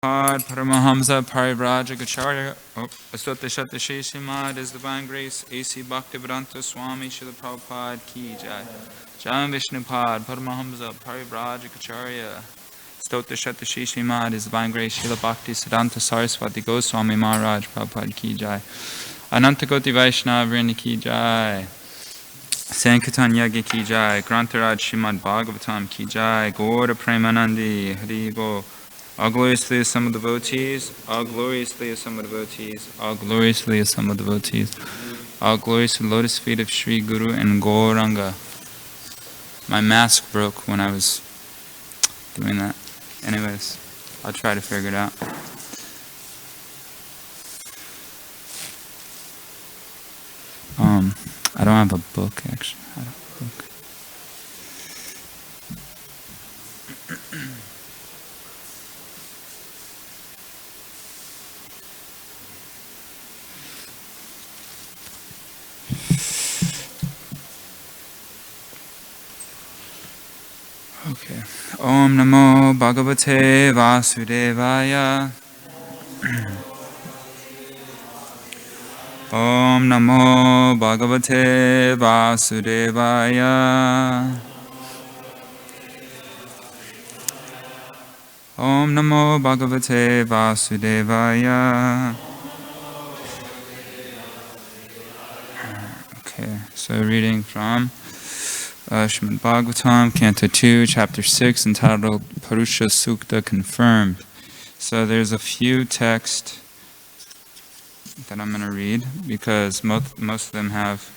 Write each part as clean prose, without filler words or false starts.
Pod Paramahamsa Parivrajagacharya Astotashata Sheshimad is Divine Grace A.C. Bhaktivedanta Swami Srila Prabhupada Ki Jai Jam Vishnupad Paramahamsa Parivrajagacharya Astotashata Sheshimad is Divine Grace Srila Bhakti Siddhanta Saraswati Goswami Maharaj Prabhupada Ki Jai Ananta Koti Vaishnava Vrinda Ki Jai Sankirtan Yagya Ki Jai Grantaraj Srimad Bhagavatam Ki Jai Gaura Premanandi Hari Bo. All gloriously assembled devotees, all gloriously assembled devotees, all gloriously assembled devotees, all glorious to the lotus feet of Sri Guru and Gauranga. My mask broke when I was doing that. Anyways, I'll try to figure it out. I don't have a book actually. I don't have a book. Okay. Om Namo Bhagavate Vasudevaya. Om Namo Bhagavate Vasudevaya. Om Namo Bhagavate Vasudevaya. Okay, so reading from Srimad Bhagavatam, Canto 2, Chapter 6, entitled Purusha Sukta Confirmed. So there's a few texts that I'm going to read because most of them have,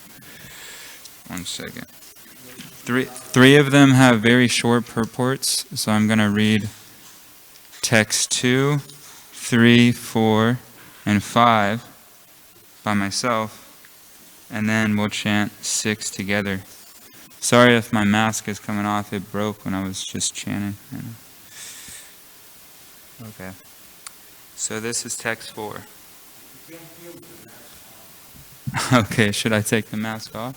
one second, three of them have very short purports. So I'm going to read text 2, 3, 4, and 5 by myself, and then we'll chant 6 together. Sorry if my mask is coming off, it broke when I was just chanting. Okay. So this is text 4. Okay, should I take the mask off?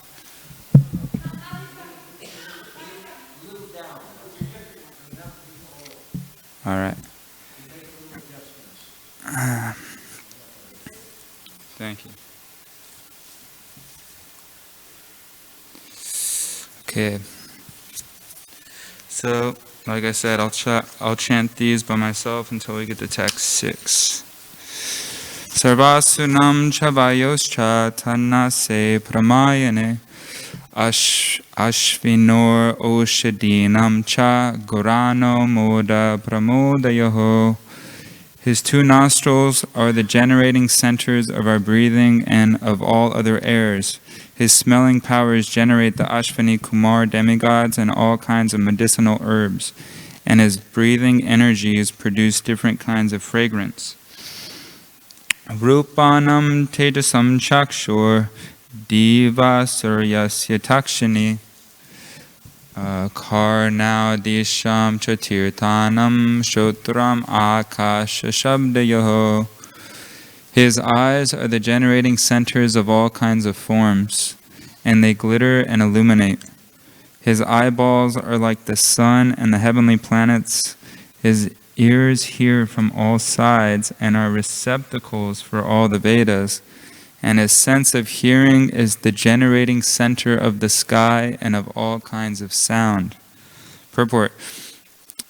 Alright. Thank you. Okay, so like I said, I'll chant these by myself until we get to text 6. Sarvasunam chavayoscha tanase pramayane ashvinor oshadinam cha gorano moda pramodayoho. His 2 nostrils are the generating centers of our breathing and of all other airs. His smelling powers generate the Ashvini Kumar demigods and all kinds of medicinal herbs, and his breathing energies produce different kinds of fragrance. Rupanam tejasam chakshur diva suryasya takshini karnaudisham chatirtanam shotram akasha shabdayoho. His eyes are the generating centers of all kinds of forms, and they glitter and illuminate. His eyeballs are like the sun and the heavenly planets. His ears hear from all sides and are receptacles for all the Vedas, and his sense of hearing is the generating center of the sky and of all kinds of sound. Purport.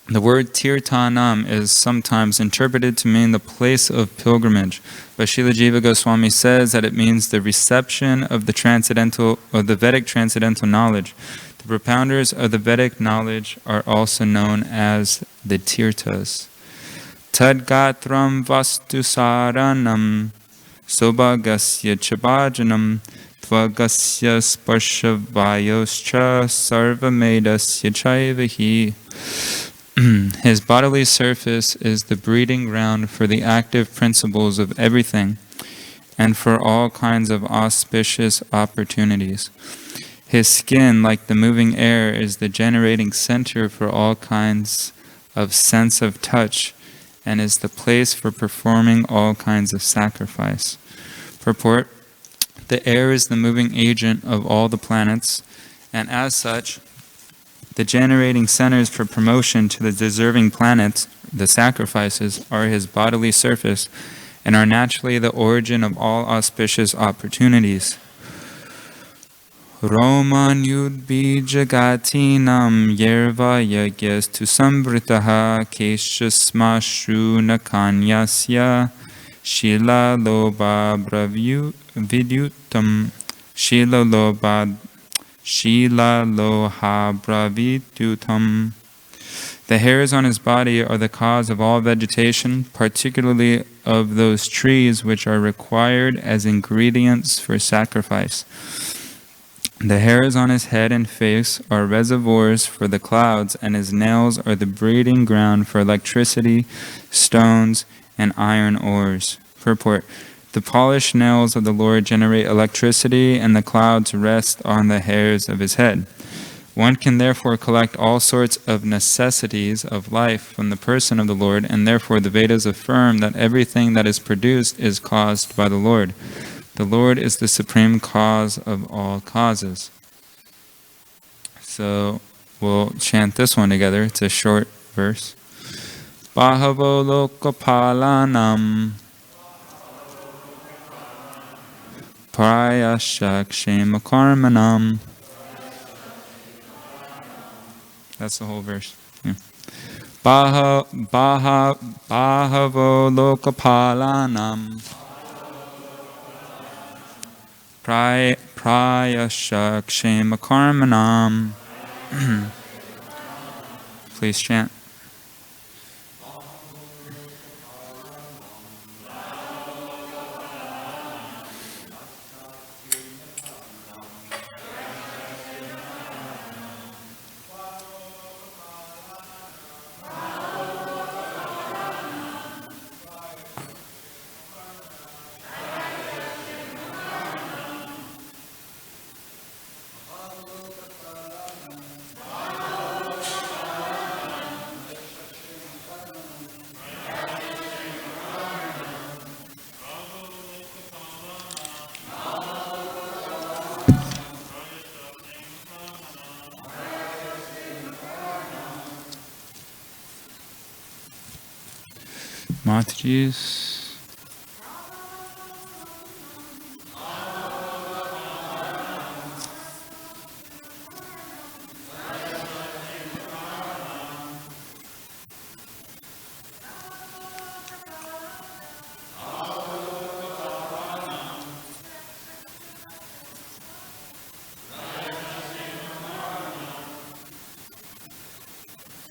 The word Tirtanam is sometimes interpreted to mean the place of pilgrimage, but Srila Jiva Goswami says that it means the reception of the transcendental or the Vedic transcendental knowledge. The propounders of the Vedic knowledge are also known as the Tirtas. Tadgatram vastu saranam sobhagasya chabhajanam tvagasya sparshavayoscha sarvamedasya chaivahi. His bodily surface is the breeding ground for the active principles of everything and for all kinds of auspicious opportunities. His skin, like the moving air, is the generating center for all kinds of sense of touch and is the place for performing all kinds of sacrifice. Purport: the air is the moving agent of all the planets, and as such, the generating centers for promotion to the deserving planets the sacrifices, are his bodily surface and are naturally the origin of all auspicious opportunities. Roman yudbijagatinam yerva yagyastu samvritaha keshasmashu nakanyasya shila loba bravidyutam shila loha bravidyutam. The hairs on his body are the cause of all vegetation, particularly of those trees which are required as ingredients for sacrifice. The hairs on his head and face are reservoirs for the clouds, and his nails are the breeding ground for electricity, stones, and iron ores. Purport: the polished nails of the Lord generate electricity, and the clouds rest on the hairs of his head. One can therefore collect all sorts of necessities of life from the person of the Lord, and therefore the Vedas affirm that everything that is produced is caused by the Lord. The Lord is the supreme cause of all causes. So we'll chant this one together. It's a short verse. Bahavo lokapalanam prayashak shemakarmanam. That's the whole verse. Yeah. Bahavo lokapalanam prayashak shemakarmanam. Please chant. Mataji's.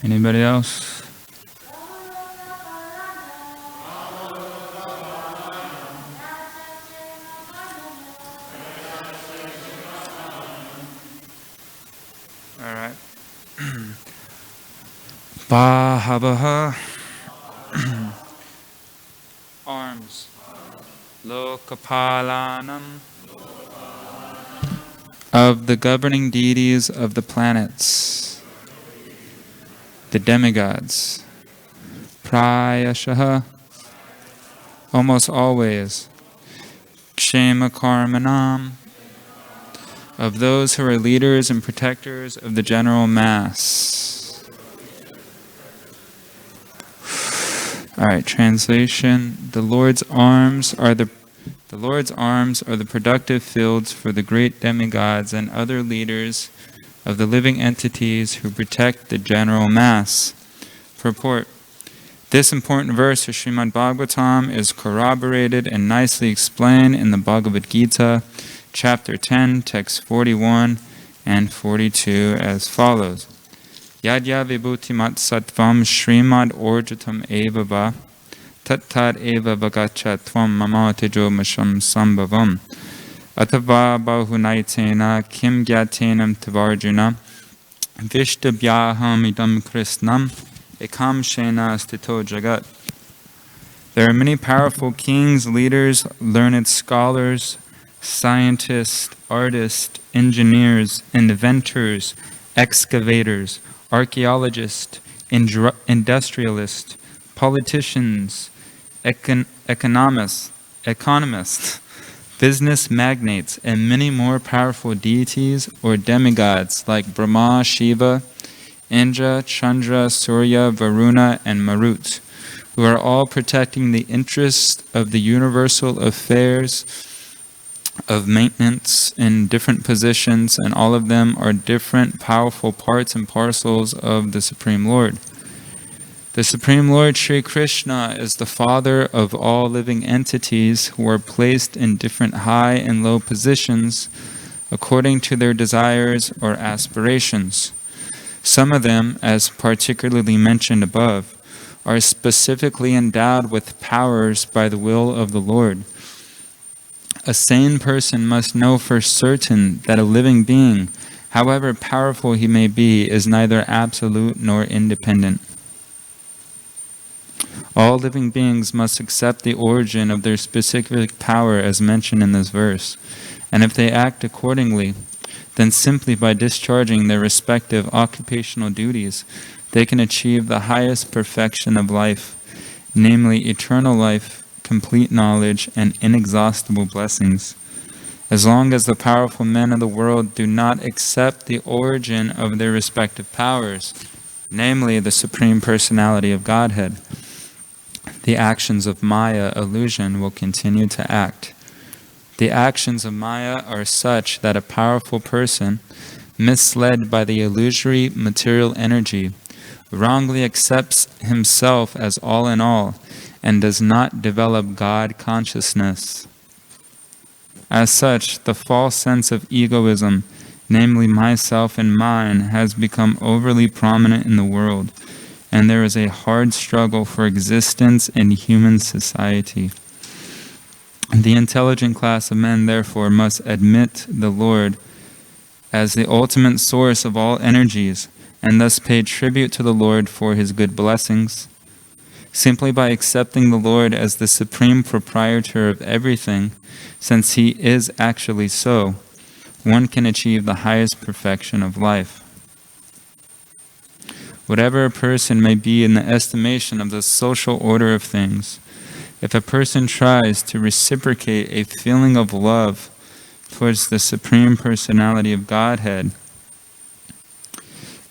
Anybody else? Bahavaha. Arms. Lokapalanam. Of the governing deities of the planets, the demigods. Prayashaha. Almost always. Kshema karmanam. Of those who are leaders and protectors of the general mass. All right, translation. The Lord's arms are the productive fields for the great demigods and other leaders of the living entities who protect the general mass. Purport. This important verse of Srimad Bhagavatam is corroborated and nicely explained in the Bhagavad Gita, chapter 10, text 41 and 42 as follows. Yadya vibhutimat sattvam Srimad orjatam eva va tat eva vagacha tvam mama tejo masham sambhavam atava bahunaitena kim gyatenam tavarjuna vishtabhyaham idam krishnam ekam shena stito jagat. There are many powerful kings, leaders, learned scholars, scientists, artists, engineers, inventors, excavators, archaeologists, industrialists, politicians, economists, business magnates, and many more powerful deities or demigods like Brahma, Shiva, Indra, Chandra, Surya, Varuna, and Marut, who are all protecting the interest of the universal affairs of maintenance in different positions, and all of them are different powerful parts and parcels of the Supreme Lord. The Supreme Lord Sri Krishna is the father of all living entities who are placed in different high and low positions according to their desires or aspirations. Some of them, as particularly mentioned above, are specifically endowed with powers by the will of the Lord. A sane person must know for certain that a living being, however powerful he may be, is neither absolute nor independent. All living beings must accept the origin of their specific power as mentioned in this verse, and if they act accordingly, then simply by discharging their respective occupational duties, they can achieve the highest perfection of life, namely eternal life, complete knowledge, and inexhaustible blessings. As long as the powerful men of the world do not accept the origin of their respective powers, namely the Supreme Personality of Godhead, the actions of Maya illusion will continue to act. The actions of Maya are such that a powerful person, misled by the illusory material energy, wrongly accepts himself as all in all and does not develop God consciousness. As such, the false sense of egoism, namely myself and mine, has become overly prominent in the world, and there is a hard struggle for existence in human society. The intelligent class of men, therefore, must admit the Lord as the ultimate source of all energies, and thus pay tribute to the Lord for his good blessings. Simply by accepting the Lord as the supreme proprietor of everything, since he is actually so, one can achieve the highest perfection of life. Whatever a person may be in the estimation of the social order of things, if a person tries to reciprocate a feeling of love towards the Supreme Personality of Godhead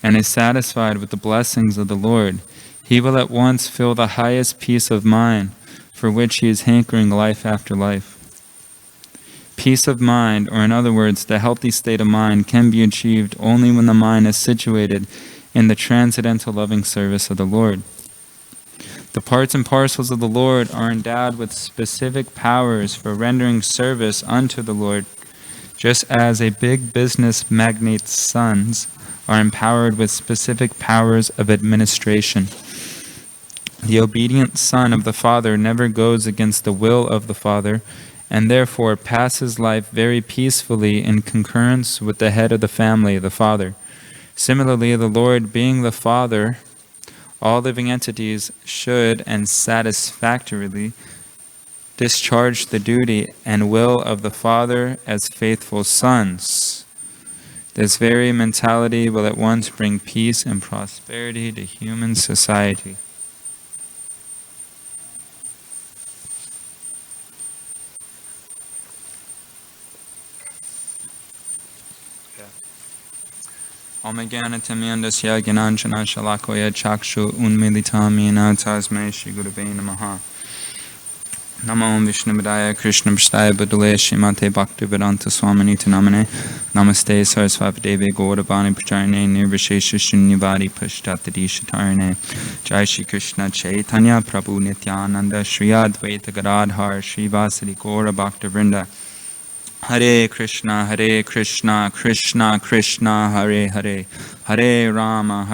and is satisfied with the blessings of the Lord, he will at once feel the highest peace of mind for which he is hankering life after life. Peace of mind, or in other words, the healthy state of mind, can be achieved only when the mind is situated in the transcendental loving service of the Lord. The parts and parcels of the Lord are endowed with specific powers for rendering service unto the Lord, just as a big business magnate's sons are empowered with specific powers of administration. The obedient son of the Father never goes against the will of the Father, and therefore passes life very peacefully in concurrence with the head of the family, the Father. Similarly, the Lord being the Father, all living entities should and satisfactorily discharge the duty and will of the Father as faithful sons. This very mentality will at once bring peace and prosperity to human society. Om Jnanatamyandasya Gyananjana Shalakoya Chakshu Unmilitamina Tasmai Shri Gurave Namaha. Namo Om Vishnubhadaya Krishna Prasthaya Budale Srimate Bhaktivedanta Swaminiti Namane Namaste Saraswati Devi Gauravani Pracharine Nirvishesha Shunyavadi Pashtatadi Shatarine Jai Shri Krishna Chaitanya Prabhu Nityananda Shri Advaita Gadadhar Shri Vasadi Gaura Bhaktivinoda Hare Krishna, Krishna Krishna, Hare Hare, Hare Rama,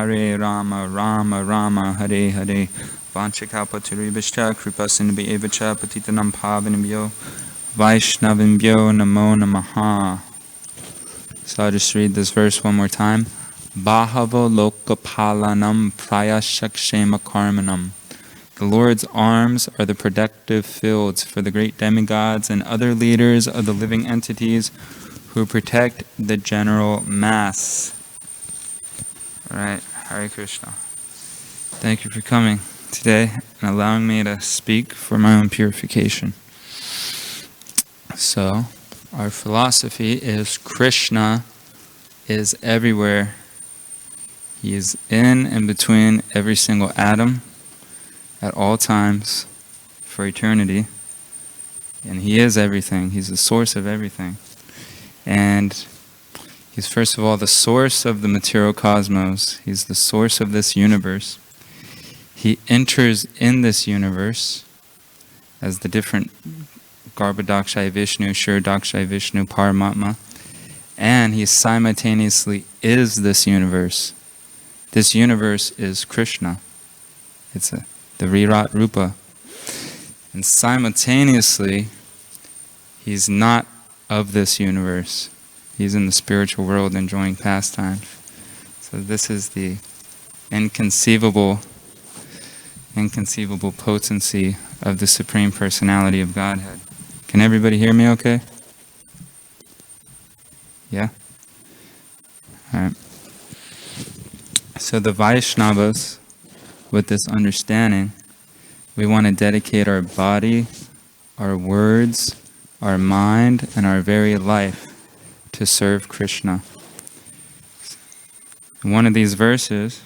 Rama Rama, Hare Hare. Vanchakalpatarubhishta kripasindhi evacha patitanam pavanibhyo Vaishnavibhyo namo namaha. So I'll just read this verse one more time. Bahavo lokapalanam prayashakshema karmanam. The Lord's arms are the productive fields for the great demigods and other leaders of the living entities who protect the general mass. Alright, Hare Krishna. Thank you for coming today and allowing me to speak for my own purification. So, our philosophy is Krishna is everywhere. He is in and between every single atom at all times for eternity. And He is everything. He's the source of everything. And He's first of all the source of the material cosmos. He's the source of this universe. He enters in this universe as the different Garbhodakshaya Vishnu, Kshirodakshaya Vishnu, Paramatma. And He simultaneously is this universe. This universe is Krishna. It's the Virat Rupa. And simultaneously, He's not of this universe. He's in the spiritual world enjoying pastime. So this is the inconceivable potency of the Supreme Personality of Godhead. Can everybody hear me okay? Yeah? Alright. So the Vaishnavas, with this understanding, we want to dedicate our body, our words, our mind, and our very life to serve Krishna. In one of these verses,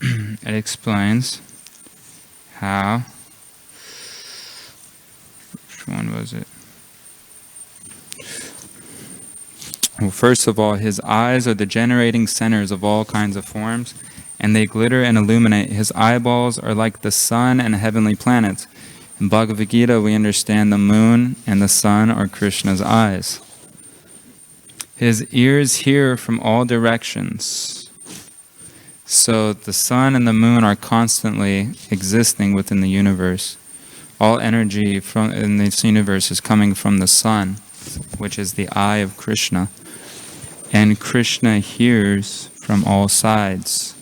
it explains how, which one was it? Well, first of all, His eyes are the generating centers of all kinds of forms, and they glitter and illuminate. His eyeballs are like the sun and heavenly planets. In Bhagavad Gita, we understand the moon and the sun are Krishna's eyes. His ears hear from all directions. So the sun and the moon are constantly existing within the universe. All energy in this universe is coming from the sun, which is the eye of Krishna. And Krishna hears from all sides.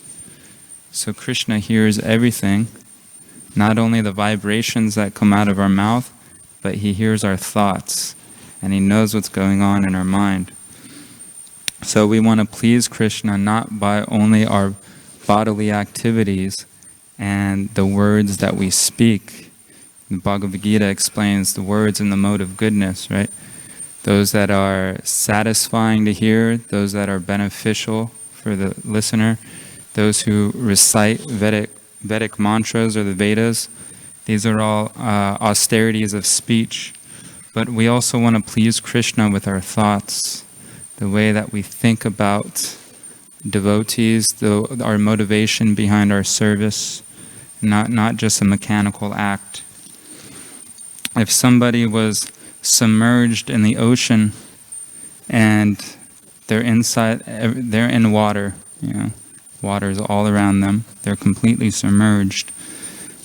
So Krishna hears everything, not only the vibrations that come out of our mouth, but He hears our thoughts, and He knows what's going on in our mind. So we want to please Krishna not by only our bodily activities and the words that we speak. The Bhagavad Gita explains the words in the mode of goodness, right? Those that are satisfying to hear, those that are beneficial for the listener, those who recite Vedic mantras or the Vedas. These are all austerities of speech. But we also want to please Krishna with our thoughts, the way that we think about devotees, our motivation behind our service, not just a mechanical act. If somebody was submerged in the ocean and they're in water, water is all around them, they're completely submerged.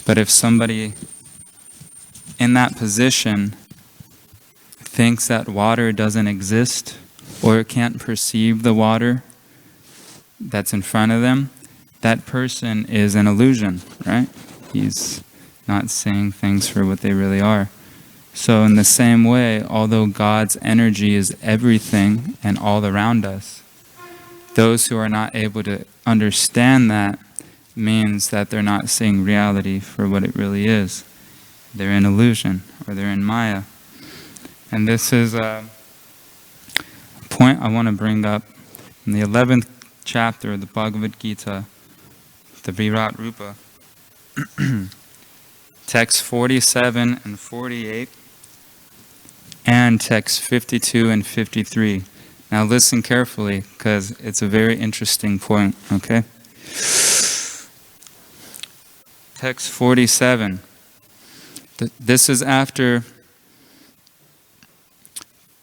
But if somebody in that position thinks that water doesn't exist or can't perceive the water that's in front of them, that person is an illusion, right? He's not seeing things for what they really are. So in the same way, although God's energy is everything and all around us, those who are not able to understand that means that they're not seeing reality for what it really is. They're in illusion, or they're in Maya. And this is a point I want to bring up. In the 11th chapter of the Bhagavad Gita, the Virat Rupa, text 47 and 48, and text 52 and 53. Now listen carefully, because it's a very interesting point, okay? Text 47. This is after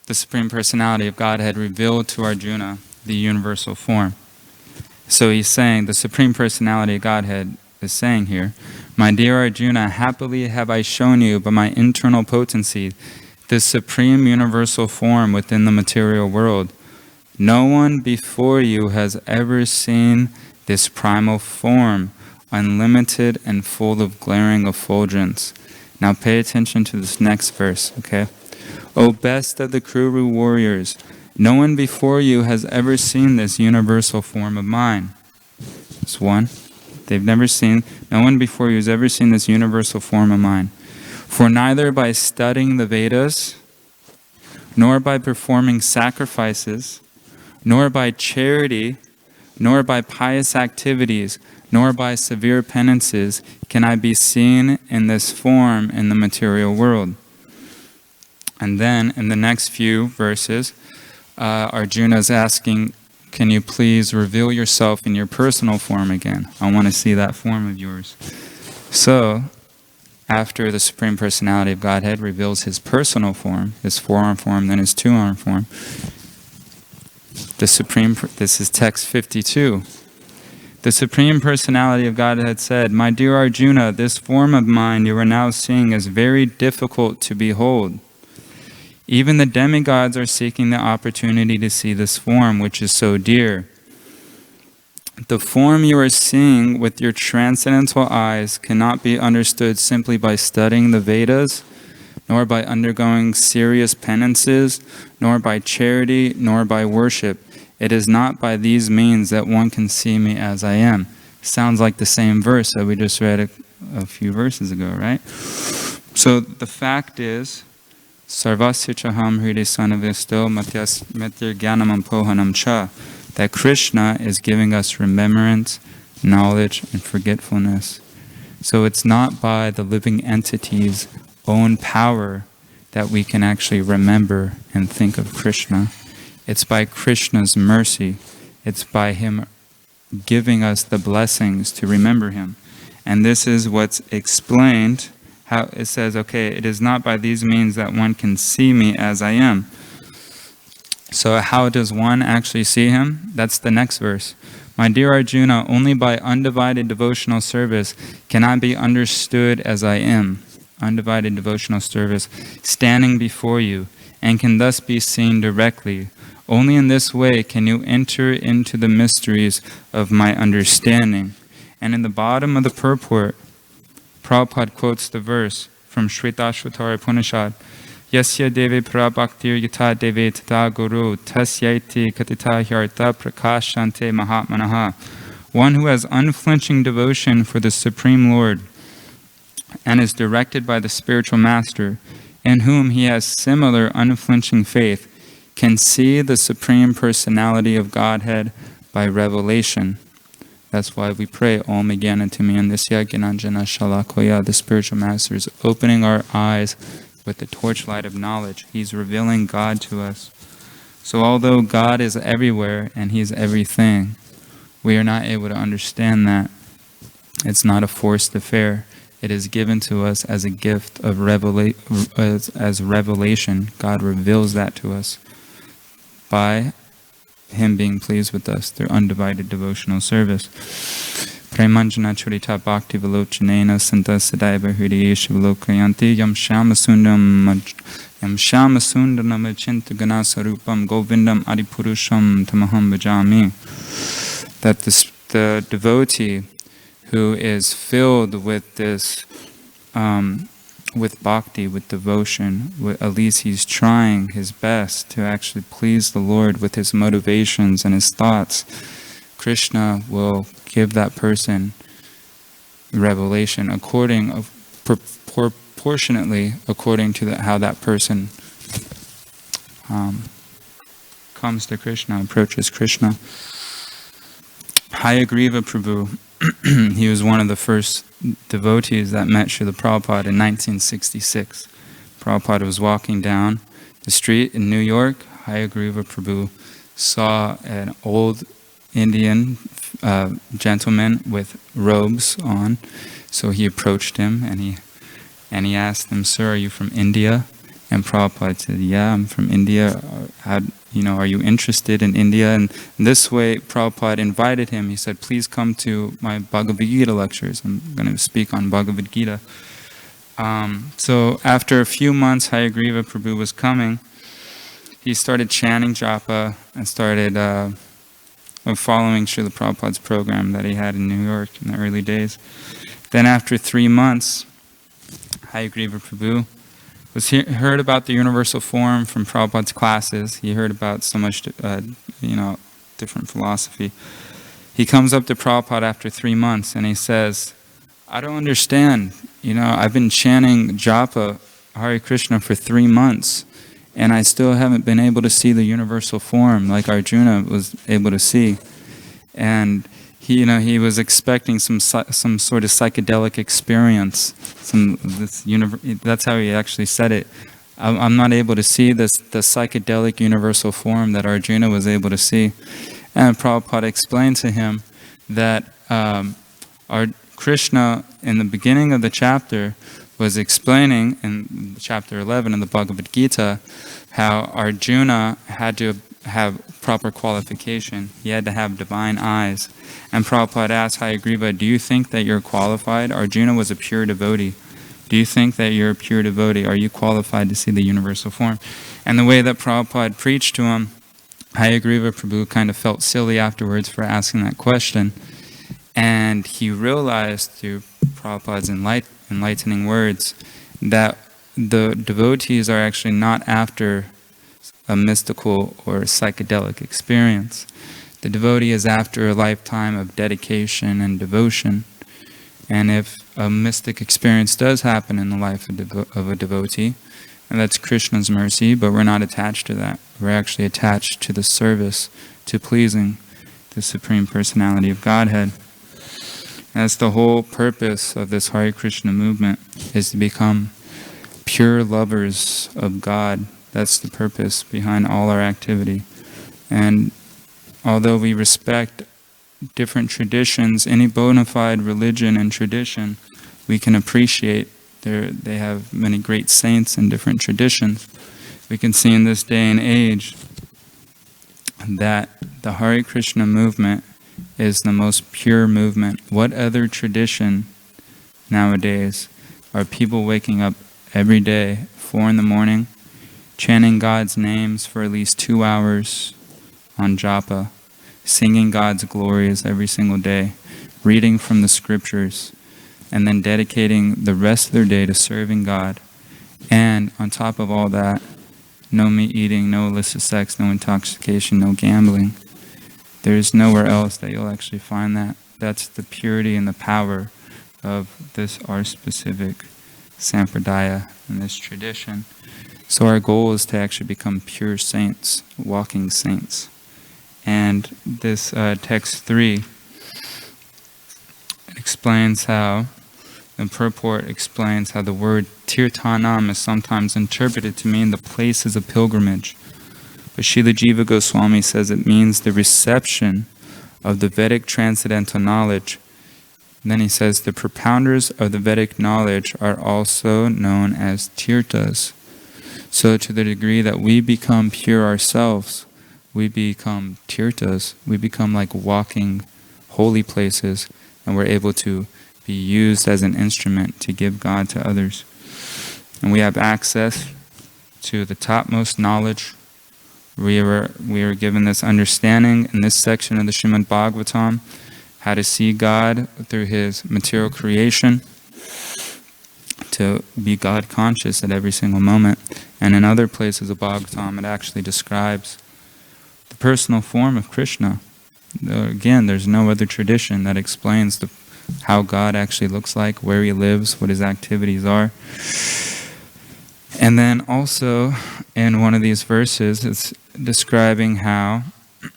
the Supreme Personality of Godhead revealed to Arjuna the universal form. So he's saying, the Supreme Personality of Godhead is saying here, "My dear Arjuna, happily have I shown you by my internal potency this supreme universal form within the material world. No one before you has ever seen this primal form, unlimited and full of glaring effulgence." Now pay attention to this next verse, okay? "O best of the Kuru warriors, no one before you has ever seen this universal form of mine." That's one. No one before you has ever seen this universal form of mine. "For neither by studying the Vedas, nor by performing sacrifices, nor by charity, nor by pious activities, nor by severe penances can I be seen in this form in the material world. And then in the next few verses, Arjuna is asking, can you please reveal yourself in your personal form again? I want to see that form of yours. So, after the Supreme Personality of Godhead reveals his personal form, his four-arm form, then his two-arm form, this is text 52. The Supreme Personality of Godhead said, "My dear Arjuna, this form of mine you are now seeing is very difficult to behold. Even the demigods are seeking the opportunity to see this form, which is so dear. The form you are seeing with your transcendental eyes cannot be understood simply by studying the Vedas, nor by undergoing serious penances, nor by charity, nor by worship. It is not by these means that one can see me as I am." Sounds like the same verse that we just read a few verses ago, right? So the fact is, Sarvasya chaham hridi sanavisto matyar gyanamam pohanam cha, that Krishna is giving us remembrance, knowledge, and forgetfulness. So it's not by the living entity's own power that we can actually remember and think of Krishna. It's by Krishna's mercy. It's by him giving us the blessings to remember him. And this is what's explained, how it says, okay, it is not by these means that one can see me as I am. So how does one actually see him? That's the next verse. My dear Arjuna, only by undivided devotional service can I be understood as I am. Undivided devotional service, standing before you, and can thus be seen directly. Only in this way can you enter into the mysteries of my understanding. And in the bottom of the purport, Prabhupada quotes the verse from Shvetashvatara Upanishad, Yasya deve prabhaktir yata deve tata guru tasyaiti katita hyarta prakashante mahatmanaha. One who has unflinching devotion for the Supreme Lord and is directed by the spiritual master, in whom he has similar unflinching faith, can see the Supreme Personality of Godhead by revelation. That's why we pray, Om Jnanantimandasya Gyananjana Shalakoya. The spiritual master is opening our eyes with the torchlight of knowledge. He's revealing God to us. So although God is everywhere and He's everything, we are not able to understand that. It's not a forced affair. It is given to us as a gift of as revelation. God reveals that to us by Him being pleased with us through undivided devotional service. Premanjana Churita Bhakti Vilochanena Santa Sadaiva Hridiyesha Vilokayanti Yam Shamasundam Achinta Ganasarupam Govindam Adipurusham Tamaham Bhajami. That the devotee who is filled with this with bhakti, with devotion, at least he's trying his best to actually please the Lord with his motivations and his thoughts, Krishna will give that person revelation proportionately according to how that person comes to Krishna, approaches Krishna. Hayagriva Prabhu, he was one of the first devotees that met Srila Prabhupada in 1966. Prabhupada was walking down the street in New York. Hayagriva Prabhu saw an old Indian gentleman with robes on. So he approached him and he asked him, "Sir, are you from India?" And Prabhupada said, "Yeah, I'm from India. Are you interested in India?" And this way, Prabhupada invited him. He said, "Please come to my Bhagavad Gita lectures. I'm going to speak on Bhagavad Gita." So after a few months, Hayagriva Prabhu was coming. He started chanting japa and started following Srila Prabhupada's program that he had in New York in the early days. Then after 3 months, Hayagriva Prabhu heard about the universal form from Prabhupada's classes. He heard about so much, different philosophy. He comes up to Prabhupada after 3 months and he says, "I don't understand. I've been chanting japa Hare Krishna for 3 months and I still haven't been able to see the universal form like Arjuna was able to see." and he was expecting some sort of psychedelic experience. That's how he actually said it. I'm not able to see the psychedelic universal form that Arjuna was able to see. And Prabhupada explained to him that our Krishna, in the beginning of the chapter, was explaining in chapter 11 in the Bhagavad Gita how Arjuna had to have proper qualification. He had to have divine eyes. And Prabhupada asked Hayagriva, do you think that you're qualified? Arjuna was a pure devotee. Do you think that you're a pure devotee? Are you qualified to see the universal form? And the way that Prabhupada preached to him, Hayagriva Prabhu kind of felt silly afterwards for asking that question. And he realized through Prabhupada's enlightening words that the devotees are actually not after a mystical or psychedelic experience. The devotee is after a lifetime of dedication and devotion. And if a mystic experience does happen in the life of a devotee, and that's Krishna's mercy, but we're not attached to that. We're actually attached to the service, to pleasing the Supreme Personality of Godhead. That's the whole purpose of this Hare Krishna movement, is to become pure lovers of God. That's the purpose behind all our activity. And although we respect different traditions, any bona fide religion and tradition, we can appreciate they have many great saints in different traditions. We can see in this day and age that the Hare Krishna movement is the most pure movement. What other tradition nowadays are people waking up every day, 4 a.m, chanting God's names for at least 2 hours on japa, singing God's glories every single day, reading from the scriptures, and then dedicating the rest of their day to serving God. And on top of all that, no meat eating, no illicit sex, no intoxication, no gambling. There's nowhere else that you'll actually find that. That's the purity and the power of this our specific sampradaya and this tradition. So our goal is to actually become pure saints, walking saints. And this text 3 explains how, the purport explains how the word Tirtanam is sometimes interpreted to mean the places of pilgrimage. But Srila Jiva Goswami says it means the reception of the Vedic transcendental knowledge. And then he says the propounders of the Vedic knowledge are also known as Tirtas. So to the degree that we become pure ourselves, we become Tirtas. We become like walking holy places, and we're able to be used as an instrument to give God to others. And we have access to the topmost knowledge. We are given this understanding in this section of the Srimad Bhagavatam, how to see God through His material creation, to be God conscious at every single moment. And in other places of Bhagavatam, it actually describes the personal form of Krishna. Again, there's no other tradition that explains how God actually looks like, where He lives, what His activities are. And then also, in one of these verses, it's describing how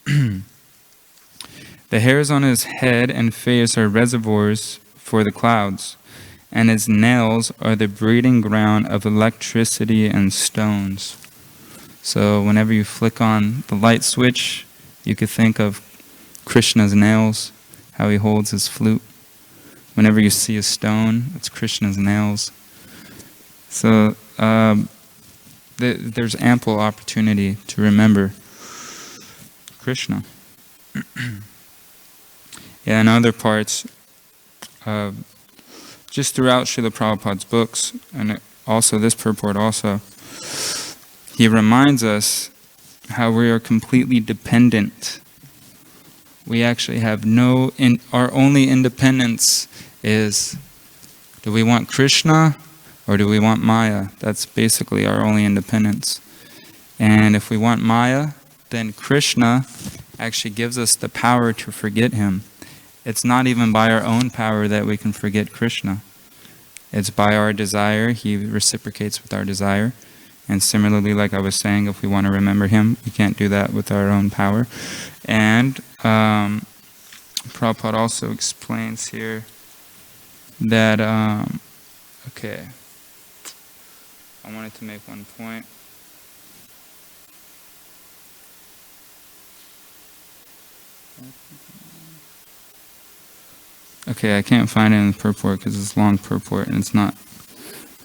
the hairs on His head and face are reservoirs for the clouds, and His nails are the breeding ground of electricity and stones. So whenever you flick on the light switch, you could think of Krishna's nails, how He holds His flute. Whenever you see a stone, it's Krishna's nails. So there's ample opportunity to remember Krishna. Yeah, in other parts, just throughout Srila Prabhupada's books, and also this purport also, he reminds us how we are completely dependent. We actually have our only independence is, do we want Krishna or do we want Maya? That's basically our only independence. And if we want Maya, then Krishna actually gives us the power to forget Him. It's not even by our own power that we can forget Krishna. It's by our desire. He reciprocates with our desire. And similarly, like I was saying, if we want to remember Him, we can't do that with our own power. And Prabhupada also explains here that, okay, I wanted to make one point. Okay, I can't find it in the purport because it's a long purport and it's not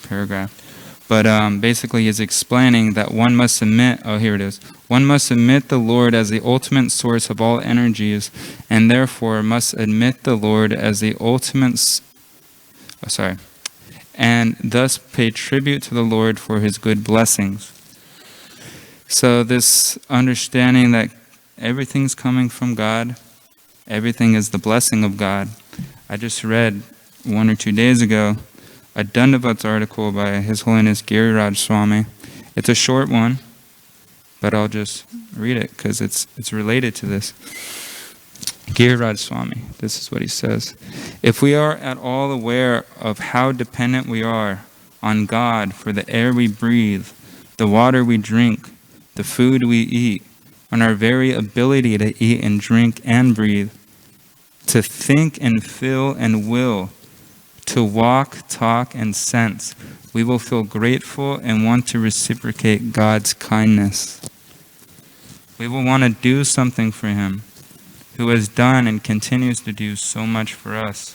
paragraph. But basically he's explaining that one must admit, oh here it is, one must admit the Lord as the ultimate source of all energies, and therefore must admit the Lord as the ultimate, and thus pay tribute to the Lord for his good blessings. So this understanding that everything's coming from God, everything is the blessing of God. I just read 1 or 2 days ago a Dandavats article by His Holiness Giriraj Swami. It's a short one, but I'll just read it because it's related to this. Giriraj Swami, this is what he says. If we are at all aware of how dependent we are on God for the air we breathe, the water we drink, the food we eat, on our very ability to eat and drink and breathe, to think and feel and will, to walk, talk, and sense, we will feel grateful and want to reciprocate God's kindness. We will want to do something for Him, who has done and continues to do so much for us.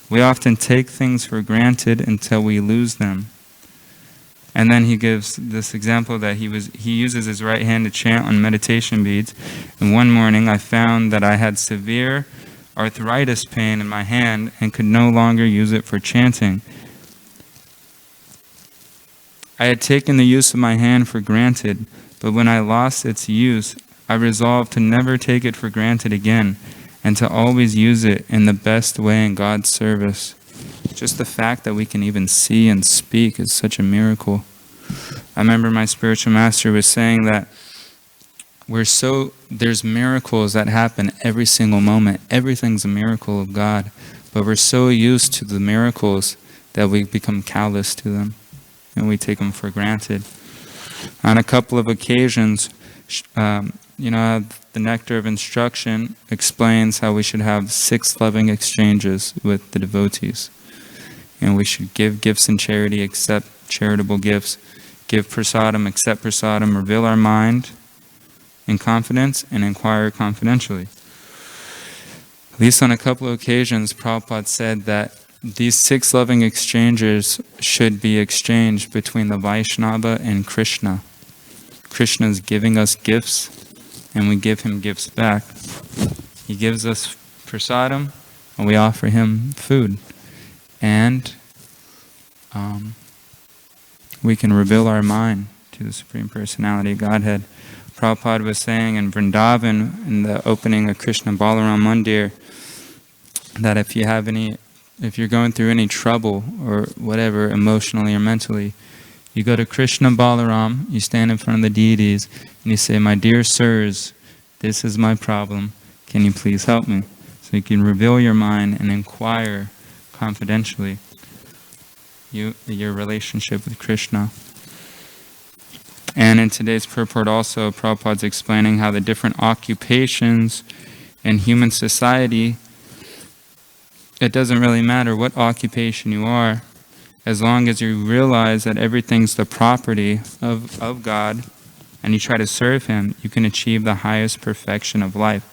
We often take things for granted until we lose them. And then he gives this example that he uses his right hand to chant on meditation beads. And one morning I found that I had severe arthritis pain in my hand and could no longer use it for chanting. I had taken the use of my hand for granted, but when I lost its use, I resolved to never take it for granted again and to always use it in the best way in God's service. Just the fact that we can even see and speak is such a miracle. I remember my spiritual master was saying that there's miracles that happen every single moment. Everything's a miracle of God. But we're so used to the miracles that we become callous to them and we take them for granted. On a couple of occasions, the Nectar of Instruction explains how we should have 6 loving exchanges with the devotees. And we should give gifts in charity, accept charitable gifts, give prasadam, accept prasadam, reveal our mind in confidence, and inquire confidentially. At least on a couple of occasions, Prabhupada said that these 6 loving exchanges should be exchanged between the Vaishnava and Krishna. Krishna is giving us gifts, and we give him gifts back. He gives us prasadam, and we offer him food. And we can reveal our mind to the Supreme Personality of Godhead. Prabhupada was saying in Vrindavan, in the opening of Krishna Balaram Mandir, that if you're going through any trouble or whatever, emotionally or mentally, you go to Krishna Balaram, you stand in front of the deities, and you say, "My dear sirs, this is my problem. Can you please help me?" So you can reveal your mind and inquire confidentially your relationship with Krishna. And in today's purport also, Prabhupada's explaining how the different occupations in human society, it doesn't really matter what occupation you are, as long as you realize that everything's the property of God and you try to serve Him, you can achieve the highest perfection of life.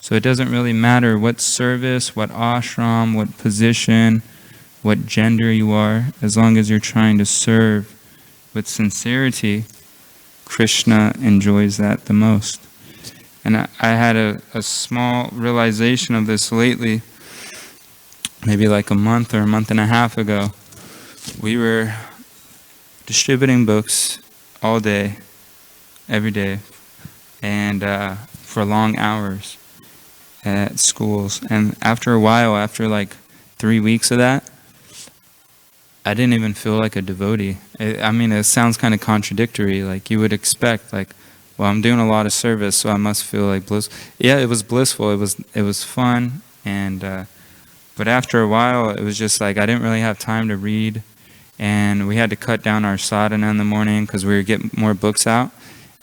So it doesn't really matter what service, what ashram, what position, what gender you are, as long as you're trying to serve with sincerity, Krishna enjoys that the most. And I had a small realization of this lately, maybe like a month or a month and a half ago. We were distributing books all day, every day, and for long hours at schools. And after a while, after like 3 weeks of that, I didn't even feel like a devotee. It sounds kind of contradictory. Like you would expect, like, well, I'm doing a lot of service, so I must feel like bliss. Yeah, it was blissful. It was fun, and but after a while, it was just like I didn't really have time to read, and we had to cut down our sadhana in the morning because we were getting more books out.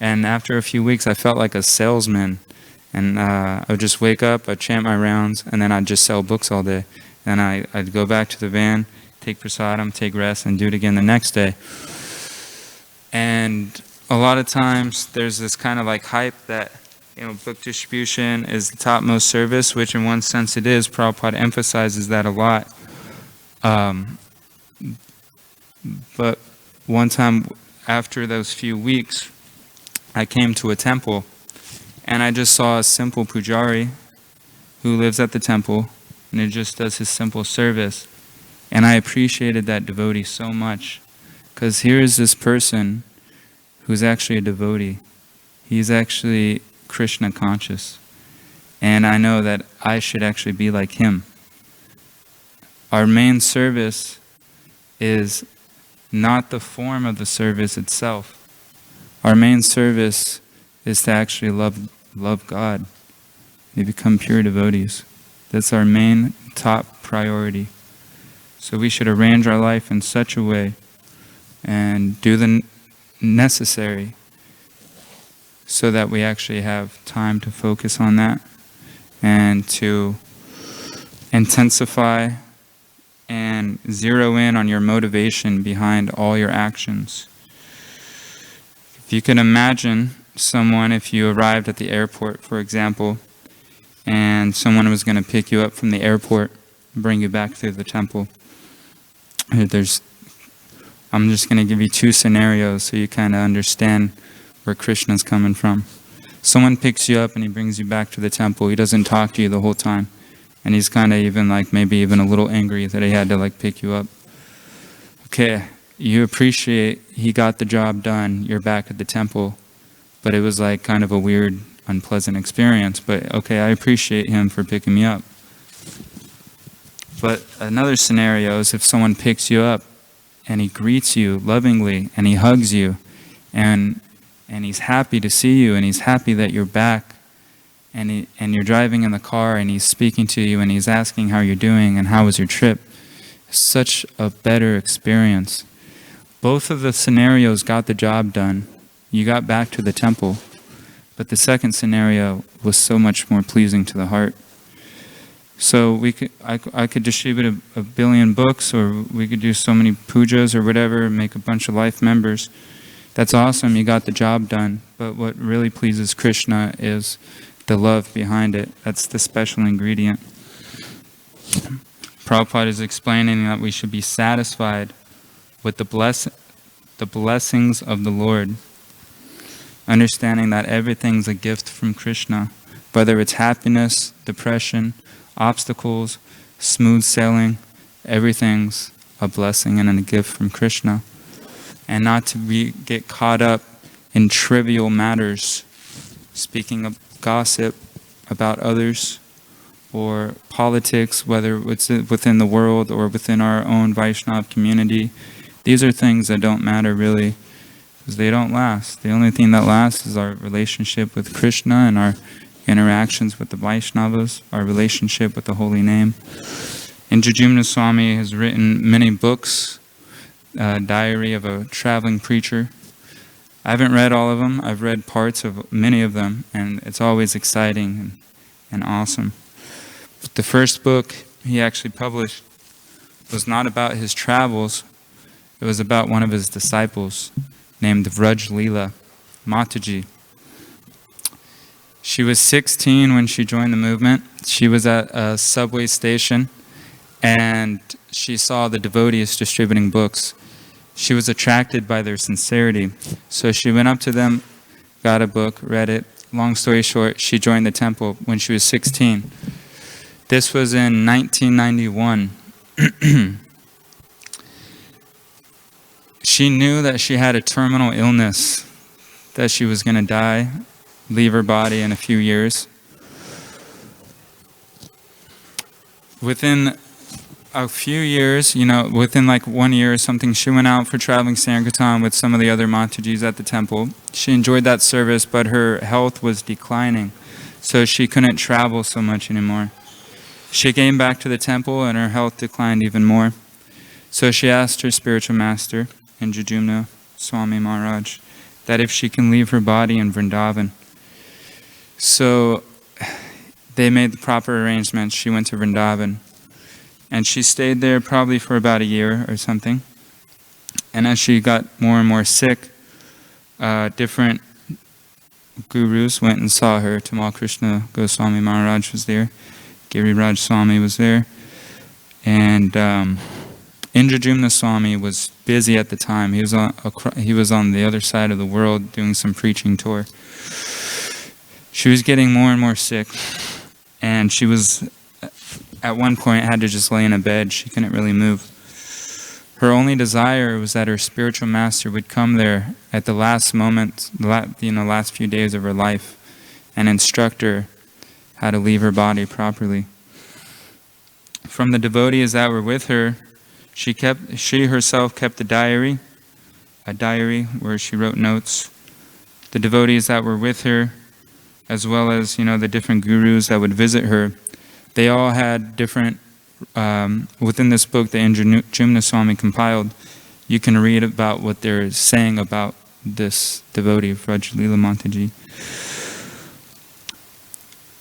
And after a few weeks, I felt like a salesman, And I would just wake up, I'd chant my rounds, and then I'd just sell books all day. And I'd go back to the van, take prasadam, take rest, and do it again the next day. And a lot of times there's this kind of like hype that, book distribution is the topmost service, which in one sense it is. Prabhupada emphasizes that a lot. But one time after those few weeks, I came to a temple and I just saw a simple pujari who lives at the temple and it just does his simple service. And I appreciated that devotee so much, because here is this person who's actually a devotee. He's actually Krishna conscious. And I know that I should actually be like him. Our main service is not the form of the service itself. Our main service is to actually love God. We become pure devotees. That's our main top priority. So we should arrange our life in such a way and do the necessary so that we actually have time to focus on that and to intensify and zero in on your motivation behind all your actions. If you can imagine someone, if you arrived at the airport, for example, and someone was going to pick you up from the airport and bring you back to the temple. I'm just going to give you two scenarios so you kind of understand where Krishna's coming from. Someone picks you up and he brings you back to the temple. He doesn't talk to you the whole time. And he's kind of even maybe even a little angry that he had to pick you up. Okay, you appreciate he got the job done. You're back at the temple. But it was kind of a weird, unpleasant experience. But okay, I appreciate him for picking me up. But another scenario is if someone picks you up and he greets you lovingly and he hugs you and he's happy to see you and he's happy that you're back and you're driving in the car and he's speaking to you and he's asking how you're doing and how was your trip. It's such a better experience. Both of the scenarios got the job done. You got back to the temple, but the second scenario was so much more pleasing to the heart. So I could distribute a billion books, or we could do so many pujas or whatever, make a bunch of life members. That's awesome, you got the job done. But what really pleases Krishna is the love behind it. That's the special ingredient. Prabhupada is explaining that we should be satisfied with the blessings of the Lord, understanding that everything's a gift from Krishna, whether it's happiness, depression, obstacles, smooth sailing, everything's a blessing and a gift from Krishna. And not to get caught up in trivial matters, speaking of gossip about others, or politics, whether it's within the world or within our own Vaishnava community. These are things that don't matter really, because they don't last. The only thing that lasts is our relationship with Krishna and our interactions with the Vaishnavas, our relationship with the holy name. And Jajumna Swami has written many books, Diary of a Traveling Preacher. I haven't read all of them. I've read parts of many of them, and it's always exciting and awesome. But the first book he actually published was not about his travels. It was about one of his disciples named Raj Leela Mataji. She was 16 when she joined the movement. She was at a subway station and she saw the devotees distributing books. She was attracted by their sincerity. So she went up to them, got a book, read it. Long story short, she joined the temple when she was 16. This was in 1991. She knew that she had a terminal illness, that she was going to die, leave her body in a few years. Within a few years, within 1 year or something, she went out for traveling Sankirtan with some of the other Matajis at the temple. She enjoyed that service, but her health was declining, so she couldn't travel so much anymore. She came back to the temple and her health declined even more. So she asked her spiritual master, in Jajumna Swami Maharaj, that if she can leave her body in Vrindavan. So they made the proper arrangements. She went to Vrindavan. And she stayed there probably for about a year or something. And as she got more and more sick, different gurus went and saw her. Tamal Krishna Goswami Maharaj was there. Giriraj Swami was there. And Indrajumna Swami was busy at the time. He was on the other side of the world doing some preaching tour. She was getting more and more sick. And she was, at one point, had to just lay in a bed. She couldn't really move. Her only desire was that her spiritual master would come there at the last moment, last few days of her life, and instruct her how to leave her body properly. From the devotees that were with her, she herself kept a diary where she wrote notes. The devotees that were with her, as well as the different gurus that would visit her, they all had different. Within this book that Indrajumna Swami compiled, you can read about what they're saying about this devotee of Raj Leela Mataji.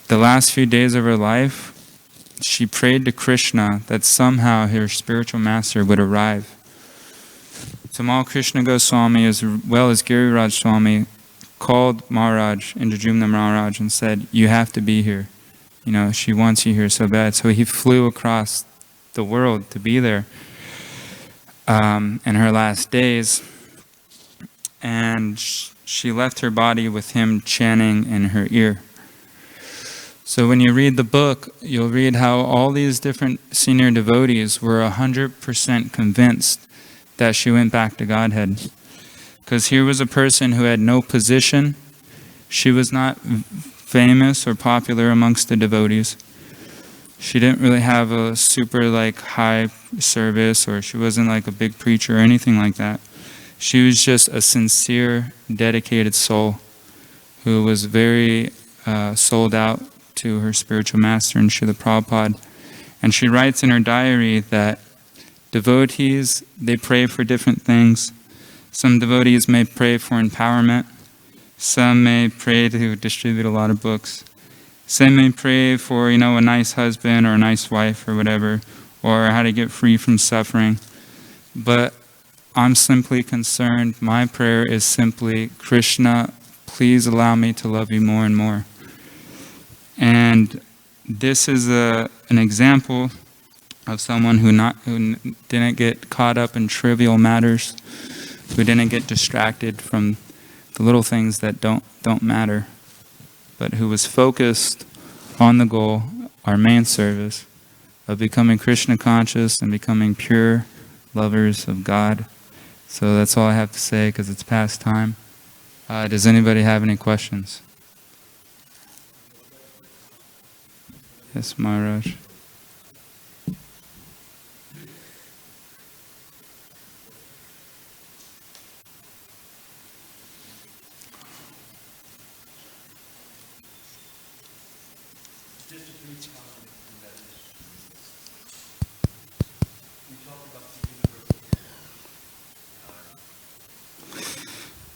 The last few days of her life, she prayed to Krishna that somehow her spiritual master would arrive. Tamal Krishna Goswami, as well as Giriraj Swami, called Maharaj, Indrajumna Maharaj, and said, "You have to be here. She wants you here so bad." So he flew across the world to be there in her last days. And she left her body with him chanting in her ear. So when you read the book, you'll read how all these different senior devotees were 100% convinced that she went back to Godhead. Because here was a person who had no position. She was not famous or popular amongst the devotees. She didn't really have a super high service, or she wasn't like a big preacher or anything like that. She was just a sincere, dedicated soul who was very sold out to her spiritual master and Srila Prabhupada. And she writes in her diary that devotees, they pray for different things. Some devotees may pray for empowerment. Some may pray to distribute a lot of books. Some may pray for, a nice husband or a nice wife or whatever, or how to get free from suffering. But I'm simply concerned, my prayer is simply, Krishna, please allow me to love you more and more. And this is an example of someone who didn't get caught up in trivial matters, who didn't get distracted from the little things that don't matter, but who was focused on the goal, our main service, of becoming Krishna conscious and becoming pure lovers of God. So that's all I have to say, because it's past time. Does anybody have any questions? Yes, Maharaj.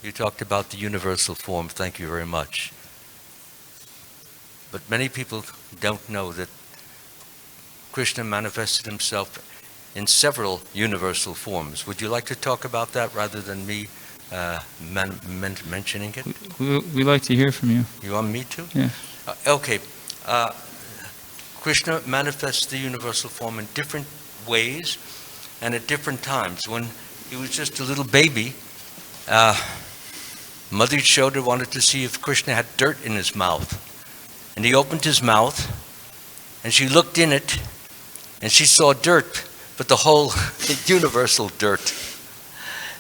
You talked about the universal form. Thank you very much. But many people don't know that Krishna manifested himself in several universal forms. Would you like to talk about that rather than me mentioning it? We'd like to hear from you. You want me to? Yeah. Okay. Krishna manifests the universal form in different ways and at different times. When he was just a little baby, Mother Yashoda wanted to see if Krishna had dirt in his mouth. And he opened his mouth, and she looked in it, and she saw dirt, but the whole universal dirt.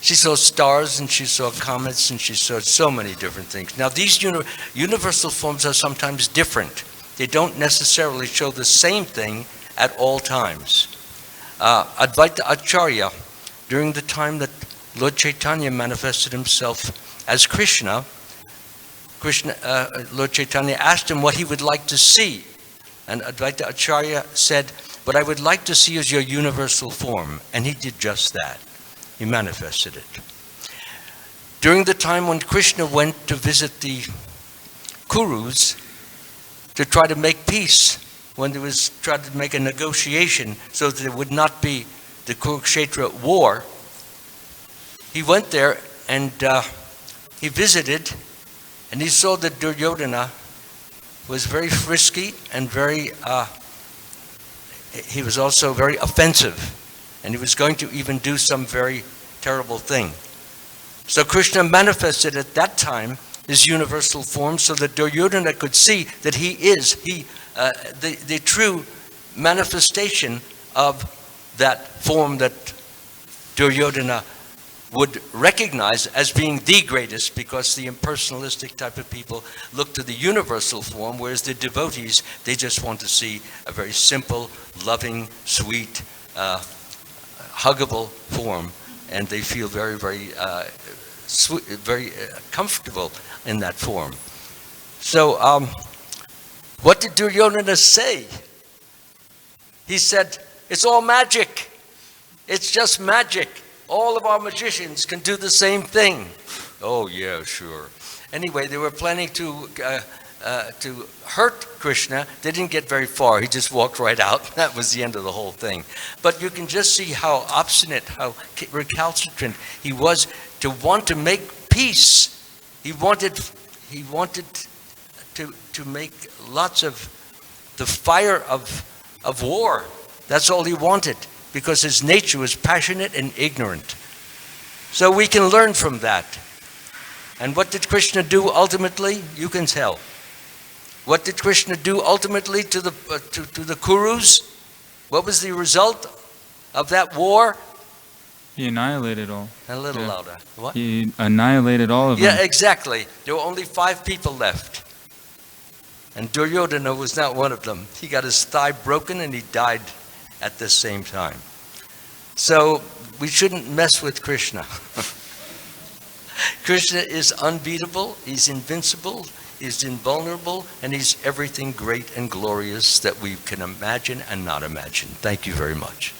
She saw stars, and she saw comets, and she saw so many different things. Now, these universal forms are sometimes different. They don't necessarily show the same thing at all times. Advaita Acharya, during the time that Lord Chaitanya manifested himself as Krishna, Lord Chaitanya asked him what he would like to see. And Advaita Acharya said, "What I would like to see is your universal form." And he did just that. He manifested it. During the time when Krishna went to visit the Kurus, to try to make peace when there was tried to make a negotiation so that there would not be the Kurukshetra war. He went there and he visited, and he saw that Duryodhana was very frisky and he was also very offensive, and he was going to even do some very terrible thing. So Krishna manifested at that time his universal form so that Duryodhana could see that he is the true manifestation of that form that Duryodhana would recognize as being the greatest, because the impersonalistic type of people look to the universal form, whereas the devotees, they just want to see a very simple, loving, sweet, huggable form, and they feel very, very sweet, very comfortable in that form. So what did Duryodhana say? He said, it's all magic. It's just magic. All of our magicians can do the same thing. Oh yeah, sure. Anyway, they were planning to hurt Krishna. They didn't get very far. He just walked right out. That was the end of the whole thing. But you can just see how obstinate, how recalcitrant he was to want to make peace. He wanted to make lots of the fire of war. That's all he wanted, because his nature was passionate and ignorant. So we can learn from that. And what did Krishna do ultimately? You can tell. What did Krishna do ultimately to the Kurus? What was the result of that war? He annihilated all. A little louder. What? He annihilated all of them. Yeah, exactly. There were only 5 people left. And Duryodhana was not one of them. He got his thigh broken and he died at the same time. So we shouldn't mess with Krishna. Krishna is unbeatable, he's invincible, he's invulnerable, and he's everything great and glorious that we can imagine and not imagine. Thank you very much.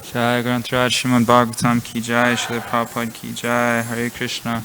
Jai Granth Raj Srimad Bhagavatam ki jai, Srila Prabhupada ki jai, Hare Krishna.